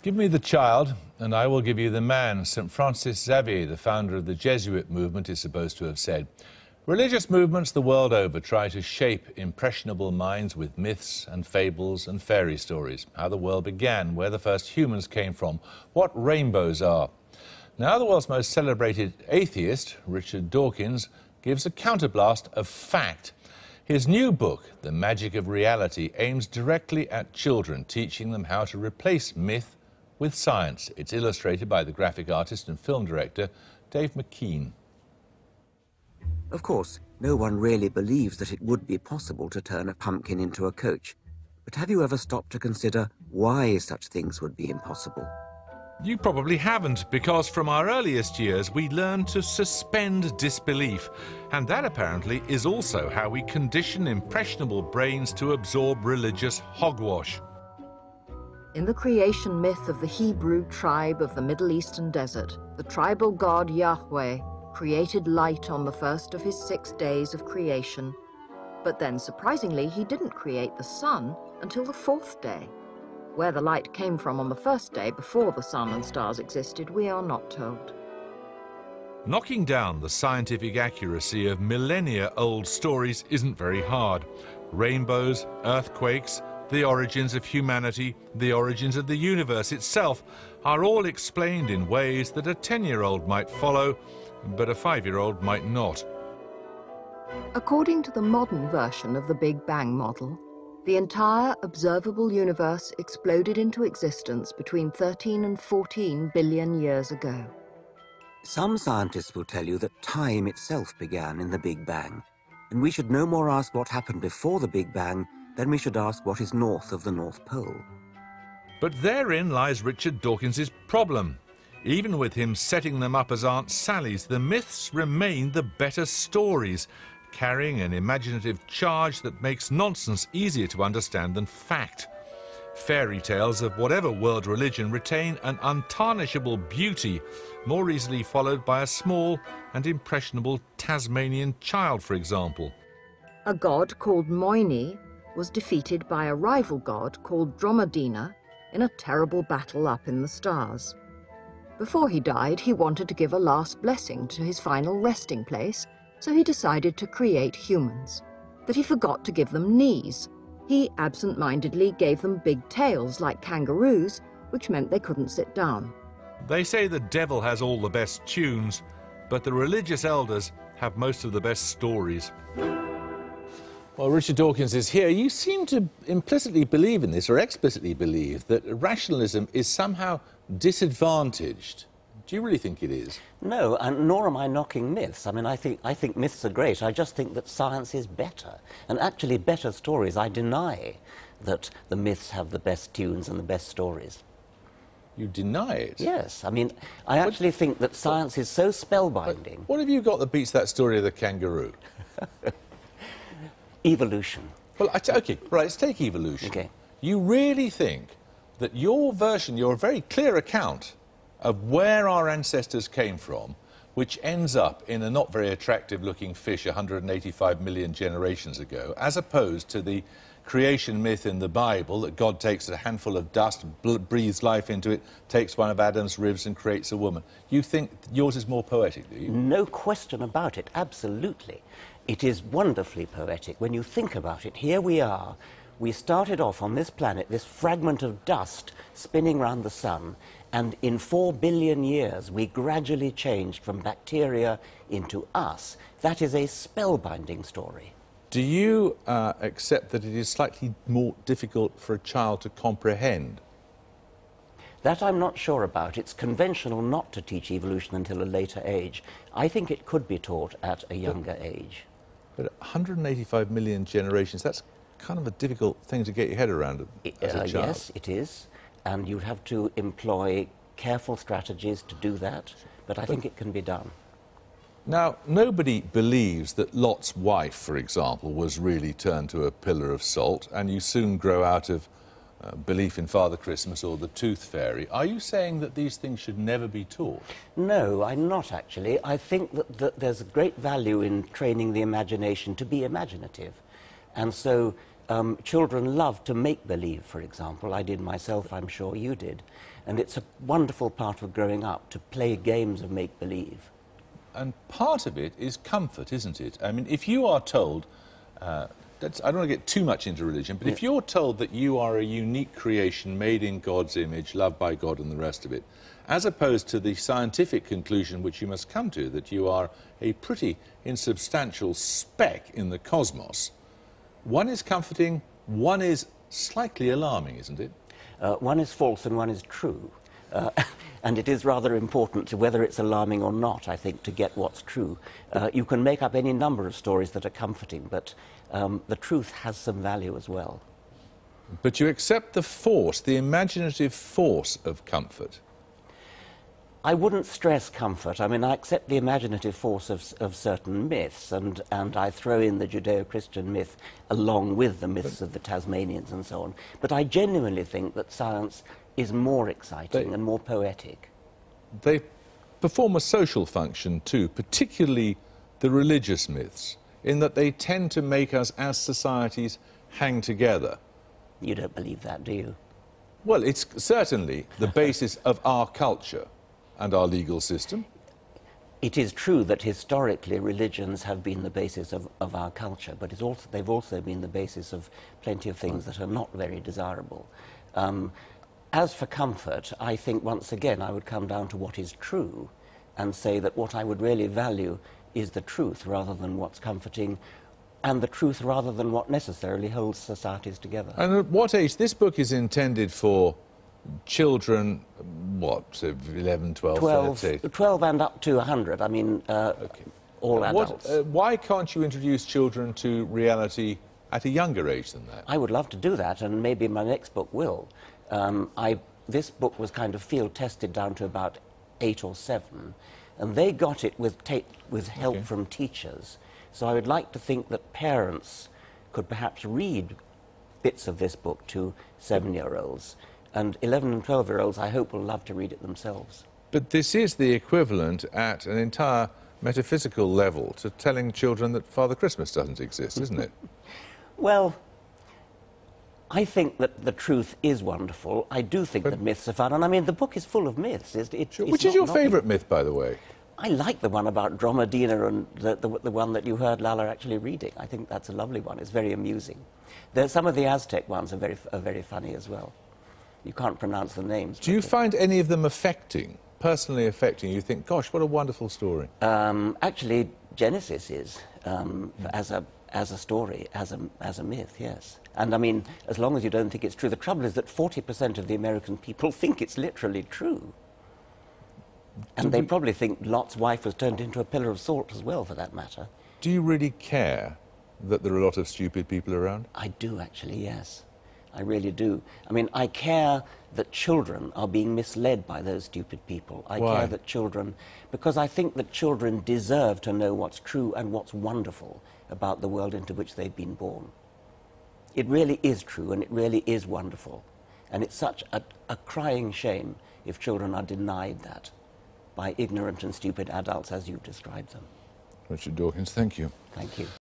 Give me the child, and I will give you the man, St. Francis Xavier, the founder of the Jesuit movement, is supposed to have said. Religious movements the world over try to shape impressionable minds with myths and fables and fairy stories, how the world began, where the first humans came from, what rainbows are. Now the world's most celebrated atheist, Richard Dawkins, gives a counterblast of fact. His new book, The Magic of Reality, aims directly at children, teaching them how to replace myth with science. It's illustrated by the graphic artist and film director, Dave McKean. Of course, no one really believes that it would be possible to turn a pumpkin into a coach. But have you ever stopped to consider why such things would be impossible? You probably haven't, because from our earliest years we learned to suspend disbelief. And that apparently is also how we condition impressionable brains to absorb religious hogwash. In the creation myth of the Hebrew tribe of the Middle Eastern desert, the tribal god Yahweh created light on the first of his 6 days of creation. But then, surprisingly, he didn't create the sun until the 4th day. Where the light came from on the first day, before the sun and stars existed, we are not told. Knocking down the scientific accuracy of millennia-old stories isn't very hard. Rainbows, earthquakes, the origins of humanity, the origins of the universe itself are all explained in ways that a 10-year-old might follow, but a 5-year-old might not. According to the modern version of the Big Bang model, the entire observable universe exploded into existence between 13 and 14 billion years ago. Some scientists will tell you that time itself began in the Big Bang, and we should no more ask what happened before the Big Bang than we should ask what is north of the North Pole. But therein lies Richard Dawkins's problem. Even with him setting them up as Aunt Sally's, the myths remain the better stories, carrying an imaginative charge that makes nonsense easier to understand than fact. Fairy tales of whatever world religion retain an untarnishable beauty, more easily followed by a small and impressionable Tasmanian child, for example. A god called Moini was defeated by a rival god called Dromedina in a terrible battle up in the stars. Before he died, he wanted to give a last blessing to his final resting place, so he decided to create humans. But he forgot to give them knees. He absent-mindedly gave them big tails like kangaroos, which meant they couldn't sit down. They say the devil has all the best tunes, but the religious elders have most of the best stories. Well, Richard Dawkins is here. You seem to implicitly believe in this, or explicitly believe, that rationalism is somehow disadvantaged. Do you really think it is? No, and nor am I knocking myths. I mean, I think myths are great. I just think that science is better. And actually, better stories. I deny that the myths have the best tunes and the best stories. You deny it? Yes. I mean, I actually think that science is so spellbinding. What have you got that beats that story of the kangaroo? Evolution. Well, OK, right, let's take evolution. OK. You really think that your version, your very clear account of where our ancestors came from, which ends up in a not very attractive-looking fish 185 million generations ago, as opposed to the creation myth in the Bible that God takes a handful of dust, breathes life into it, takes one of Adam's ribs and creates a woman. You think yours is more poetic, do you? No question about it, absolutely. It is wonderfully poetic. When you think about it, here we are. We started off on this planet, this fragment of dust spinning round the sun, and in 4 billion years we gradually changed from bacteria into us. That is a spellbinding story. Do you accept that it is slightly more difficult for a child to comprehend? That I'm not sure about. It's conventional not to teach evolution until a later age. I think it could be taught at a younger age. But 185 million generations, that's kind of a difficult thing to get your head around as a child. Yes, it is. And you'd have to employ careful strategies to do that. But I think it can be done. Now, nobody believes that Lot's wife, for example, was really turned to a pillar of salt, and you soon grow out of belief in Father Christmas or the Tooth Fairy. Are you saying that these things should never be taught? No, I'm not actually. I think that there's a great value in training the imagination to be imaginative. And so children love to make believe, for example. I did myself, I'm sure you did. And it's a wonderful part of growing up to play games of make believe. And part of it is comfort, isn't it? I mean, if you are told, I don't want to get too much into religion, but if you're told that you are a unique creation made in God's image, loved by God and the rest of it, as opposed to the scientific conclusion which you must come to, that you are a pretty insubstantial speck in the cosmos, one is comforting, one is slightly alarming, isn't it? One is false and one is true. And it is rather important, whether it's alarming or not, I think, to get what's true. You can make up any number of stories that are comforting, but the truth has some value as well. But you accept the force, the imaginative force of comfort. I wouldn't stress comfort. I mean, I accept the imaginative force of certain myths, and I throw in the Judeo-Christian myth along with the myths of the Tasmanians and so on. But I genuinely think that science is more exciting and more poetic. They perform a social function too, particularly the religious myths, in that they tend to make us as societies hang together. You don't believe that, do you? Well, it's certainly the basis of our culture and our legal system. It is true that historically religions have been the basis of our culture, but they've also been the basis of plenty of things that are not very desirable. As for comfort, I think once again I would come down to what is true and say that what I would really value is the truth rather than what's comforting, and the truth rather than what necessarily holds societies together. And at what age? This book is intended for children, what, so 11, 12, 13? 12 and up to 100, I mean, all adults. Why can't you introduce children to reality at a younger age than that? I would love to do that, and maybe my next book will. This book was kind of field-tested down to about 8 or 7, and they got it with help from teachers. So I would like to think that parents could perhaps read bits of this book to 7-year-olds, and 11 and 12-year-olds, I hope, will love to read it themselves. But this is the equivalent at an entire metaphysical level to telling children that Father Christmas doesn't exist, isn't it? Well, I think that the truth is wonderful. I do think that myths are fun, and I mean, the book is full of myths. Which is your favourite myth, by the way? I like the one about Dromedina and the one that you heard Lala actually reading. I think that's a lovely one. It's very amusing. Some of the Aztec ones are very funny as well. You can't pronounce the names. Do you find any of them affecting, personally affecting? You think, gosh, what a wonderful story. Actually, Genesis is, as a story, as a myth, yes. And I mean, as long as you don't think it's true. The trouble is that 40% of the American people think it's literally true. And they probably think Lot's wife was turned into a pillar of salt as well, for that matter. Do you really care that there are a lot of stupid people around? I do, actually, yes. I really do. I mean, I care that children are being misled by those stupid people. I Why? care that children... Because I think that children deserve to know what's true and what's wonderful about the world into which they've been born. It really is true and it really is wonderful. And it's such a crying shame if children are denied that by ignorant and stupid adults as you've described them. Richard Dawkins, thank you. Thank you.